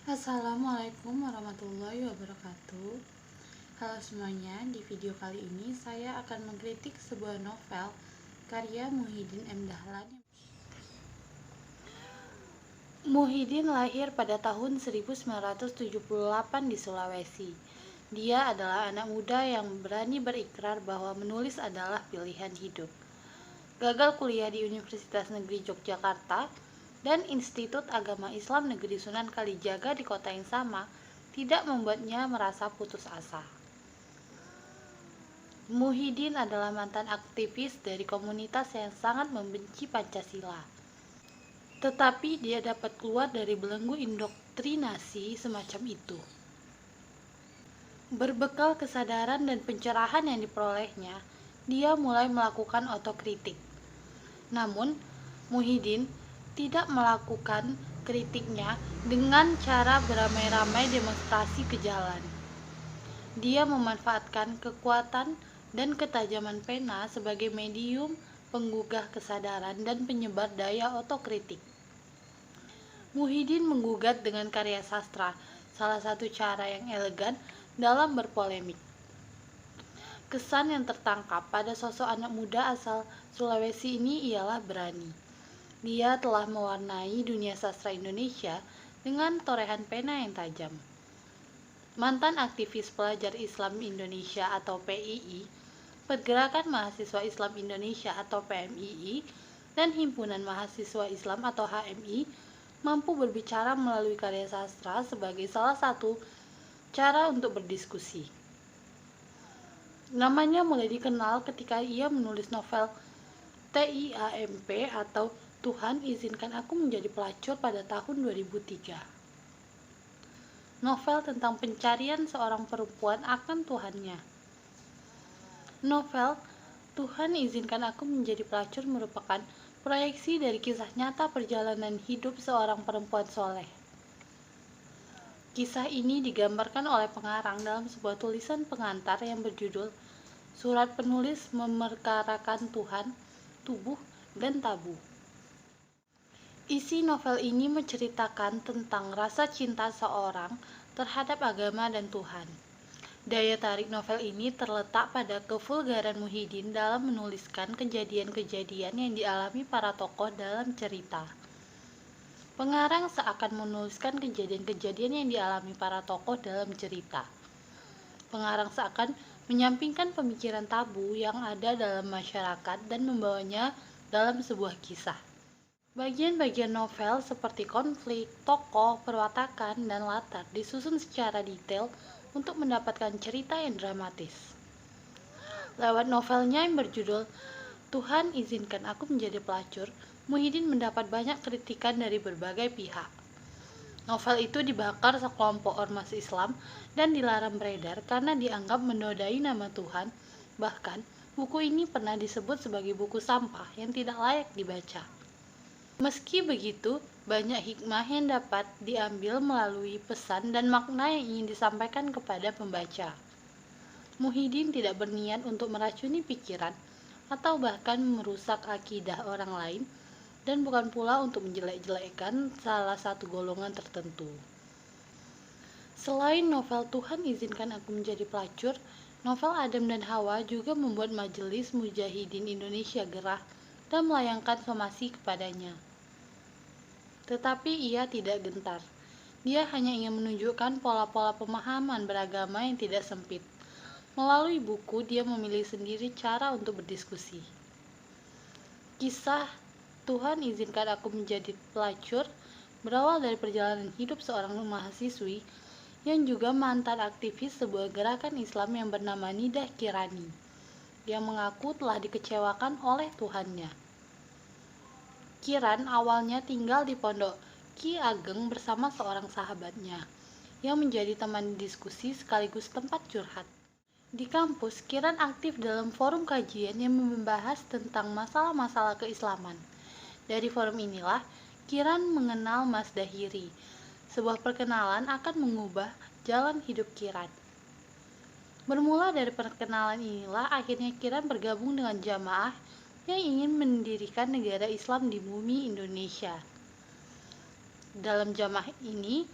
Assalamualaikum warahmatullahi wabarakatuh. Halo semuanya, di video kali ini saya akan mengkritik sebuah novel karya Muhyiddin M. Dahlan. Muhyiddin lahir pada tahun 1978 di Sulawesi. Dia adalah anak muda yang berani berikrar bahwa menulis adalah pilihan hidup. Gagal kuliah di Universitas Negeri Yogyakarta dan Institut Agama Islam Negeri Sunan Kalijaga di kota yang sama tidak membuatnya merasa putus asa. Muhyiddin adalah mantan aktivis dari komunitas yang sangat membenci Pancasila. Tetapi dia dapat keluar dari belenggu indoktrinasi semacam itu. Berbekal kesadaran dan pencerahan yang diperolehnya, dia mulai melakukan otokritik. Namun, Muhyiddin tidak melakukan kritiknya dengan cara beramai-ramai demonstrasi ke jalan. Dia memanfaatkan kekuatan dan ketajaman pena sebagai medium penggugah kesadaran dan penyebar daya otokritik. Muhyiddin menggugat dengan karya sastra, salah satu cara yang elegan dalam berpolemik. Kesan yang tertangkap pada sosok anak muda asal Sulawesi ini ialah berani. Dia telah mewarnai dunia sastra Indonesia dengan torehan pena yang tajam. Mantan aktivis pelajar Islam Indonesia atau PII, Pergerakan Mahasiswa Islam Indonesia atau PMII, dan Himpunan Mahasiswa Islam atau HMI mampu berbicara melalui karya sastra sebagai salah satu cara untuk berdiskusi. Namanya mulai dikenal ketika ia menulis novel TIAMP atau Tuhan Izinkan Aku Menjadi Pelacur pada tahun 2003. Novel tentang pencarian seorang perempuan akan Tuhannya. Novel Tuhan Izinkan Aku Menjadi Pelacur merupakan proyeksi dari kisah nyata perjalanan hidup seorang perempuan soleh. Kisah ini digambarkan oleh pengarang dalam sebuah tulisan pengantar yang berjudul Surat Penulis Memerkarakan Tuhan, Tubuh, dan Tabu. Isi novel ini menceritakan tentang rasa cinta seorang terhadap agama dan Tuhan. Daya tarik novel ini terletak pada kevulgaran Muhyiddin dalam menuliskan kejadian-kejadian yang dialami para tokoh dalam cerita. Pengarang seakan menuliskan kejadian-kejadian yang dialami para tokoh dalam cerita. Pengarang seakan menyampingkan pemikiran tabu yang ada dalam masyarakat dan membawanya dalam sebuah kisah. Bagian-bagian novel seperti konflik, tokoh, perwatakan, dan latar disusun secara detail untuk mendapatkan cerita yang dramatis. Lewat novelnya yang berjudul Tuhan Izinkan Aku Menjadi Pelacur, Muhyiddin mendapat banyak kritikan dari berbagai pihak. Novel itu dibakar sekelompok ormas Islam dan dilarang beredar karena dianggap menodai nama Tuhan. Bahkan, buku ini pernah disebut sebagai buku sampah yang tidak layak dibaca. Meski begitu, banyak hikmah yang dapat diambil melalui pesan dan makna yang ingin disampaikan kepada pembaca. Muhyiddin tidak berniat untuk meracuni pikiran atau bahkan merusak akidah orang lain, dan bukan pula untuk menjelek-jelekkan salah satu golongan tertentu. Selain novel Tuhan Izinkan Aku Menjadi Pelacur, novel Adam dan Hawa juga membuat Majelis Mujahidin Indonesia gerah dan melayangkan somasi kepadanya. Tetapi ia tidak gentar. Dia hanya ingin menunjukkan pola-pola pemahaman beragama yang tidak sempit. Melalui buku, dia memilih sendiri cara untuk berdiskusi. Kisah Tuhan Izinkan Aku Menjadi Pelacur berawal dari perjalanan hidup seorang mahasiswi yang juga mantan aktivis sebuah gerakan Islam yang bernama Nidah Kirani, yang mengaku telah dikecewakan oleh Tuhannya. Kiran awalnya tinggal di pondok Ki Ageng bersama seorang sahabatnya, yang menjadi teman diskusi sekaligus tempat curhat. Di kampus, Kiran aktif dalam forum kajian yang membahas tentang masalah-masalah keislaman. Dari forum inilah, Kiran mengenal Mas Dahiri. Sebuah perkenalan akan mengubah jalan hidup Kiran. Bermula dari perkenalan inilah, akhirnya Kiran bergabung dengan jamaah yang ingin mendirikan negara Islam di bumi Indonesia. Dalam jamaah ini,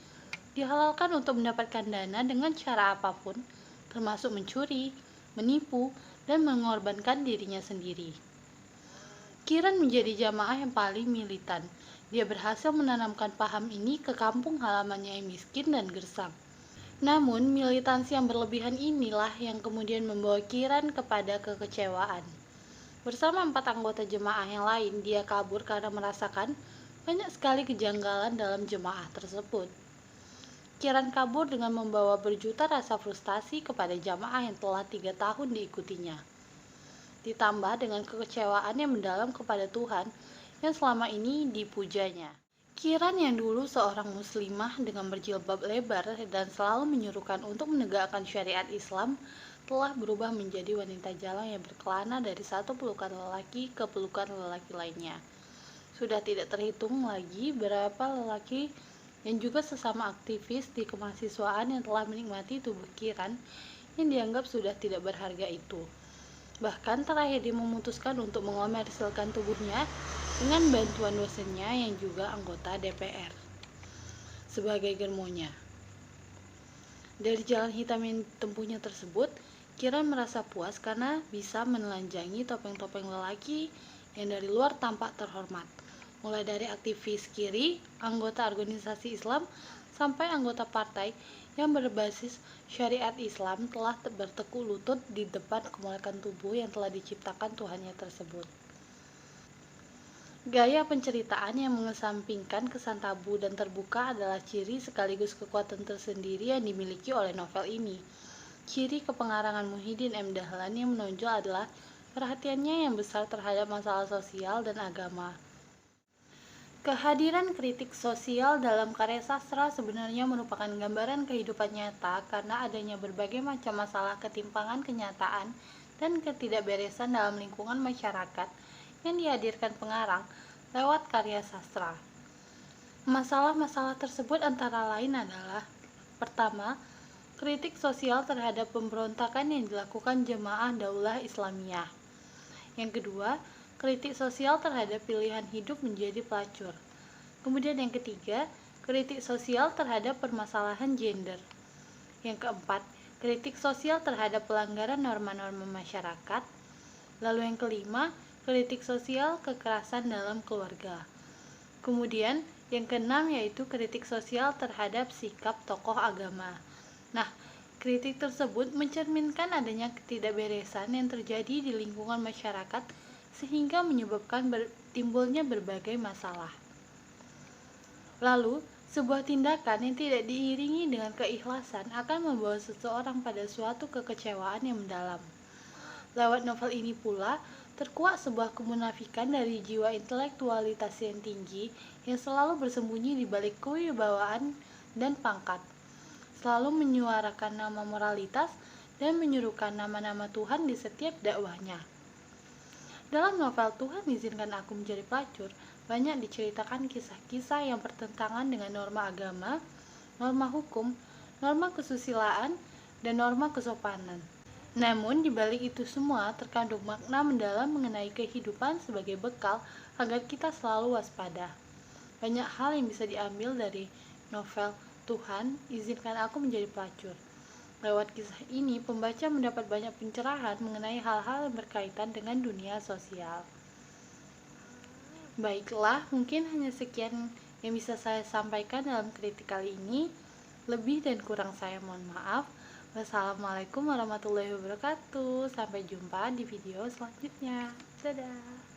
dihalalkan untuk mendapatkan dana dengan cara apapun, termasuk mencuri, menipu, dan mengorbankan dirinya sendiri. Kiran menjadi jamaah yang paling militan. Dia berhasil menanamkan paham ini ke kampung halamannya yang miskin dan gersang. Namun, militansi yang berlebihan inilah yang kemudian membawa Kiran kepada kekecewaan. Bersama 4 anggota jemaah yang lain, dia kabur karena merasakan banyak sekali kejanggalan dalam jemaah tersebut. Kiran kabur dengan membawa berjuta rasa frustasi kepada jamaah yang telah 3 tahun diikutinya. Ditambah dengan kekecewaan yang mendalam kepada Tuhan yang selama ini dipujanya. Kiran yang dulu seorang muslimah dengan berjilbab lebar dan selalu menyuruhkan untuk menegakkan syariat Islam, telah berubah menjadi wanita jalang yang berkelana dari satu pelukan lelaki ke pelukan lelaki lainnya. Sudah tidak terhitung lagi berapa lelaki yang juga sesama aktivis di kemahasiswaan yang telah menikmati tubuh Kiran yang dianggap sudah tidak berharga itu. Bahkan terakhir dia memutuskan untuk mengomersilkan tubuhnya dengan bantuan dosennya yang juga anggota DPR sebagai germonya. Dari jalan hitam yang ditempuhnya tersebut, Kiran merasa puas karena bisa menelanjangi topeng-topeng lelaki yang dari luar tampak terhormat, mulai dari aktivis kiri, anggota organisasi Islam, sampai anggota partai yang berbasis syariat Islam telah bertekuk lutut di depan kemolekan tubuh yang telah diciptakan Tuhannya tersebut. Gaya penceritaan yang mengesampingkan kesan tabu dan terbuka adalah ciri sekaligus kekuatan tersendiri yang dimiliki oleh novel ini. Ciri kepengarangan Muhyiddin M. Dahlan yang menonjol adalah perhatiannya yang besar terhadap masalah sosial dan agama. Kehadiran kritik sosial dalam karya sastra sebenarnya merupakan gambaran kehidupan nyata karena adanya berbagai macam masalah ketimpangan kenyataan dan ketidakberesan dalam lingkungan masyarakat yang dihadirkan pengarang lewat karya sastra. Masalah-masalah tersebut antara lain adalah: pertama, kritik sosial terhadap pemberontakan yang dilakukan Jemaah Daulah Islamiyah. Yang kedua, kritik sosial terhadap pilihan hidup menjadi pelacur. Kemudian yang ketiga, kritik sosial terhadap permasalahan gender. Yang keempat, kritik sosial terhadap pelanggaran norma-norma masyarakat. Lalu yang kelima, kritik sosial kekerasan dalam keluarga. Kemudian yang keenam yaitu kritik sosial terhadap sikap tokoh agama. Nah, kritik tersebut mencerminkan adanya ketidakberesan yang terjadi di lingkungan masyarakat sehingga menyebabkan timbulnya berbagai masalah. Lalu, sebuah tindakan yang tidak diiringi dengan keikhlasan akan membawa seseorang pada suatu kekecewaan yang mendalam. Lewat novel ini pula, terkuak sebuah kemunafikan dari jiwa intelektualitas yang tinggi yang selalu bersembunyi di balik kewibawaan dan pangkat, selalu menyuarakan nama moralitas dan menyuruhkan nama-nama Tuhan di setiap dakwahnya. Dalam novel Tuhan Izinkan Aku Menjadi Pelacur, banyak diceritakan kisah-kisah yang bertentangan dengan norma agama, norma hukum, norma kesusilaan, dan norma kesopanan. Namun, di balik itu semua terkandung makna mendalam mengenai kehidupan sebagai bekal agar kita selalu waspada. Banyak hal yang bisa diambil dari novel Tuhan Izinkan Aku Menjadi Pelacur. Lewat kisah ini, pembaca mendapat banyak pencerahan mengenai hal-hal yang berkaitan dengan dunia sosial. Baiklah, mungkin hanya sekian yang bisa saya sampaikan dalam kritik kali ini. Lebih dan kurang saya mohon maaf. Wassalamualaikum warahmatullahi wabarakatuh. Sampai jumpa di video selanjutnya. Dadah.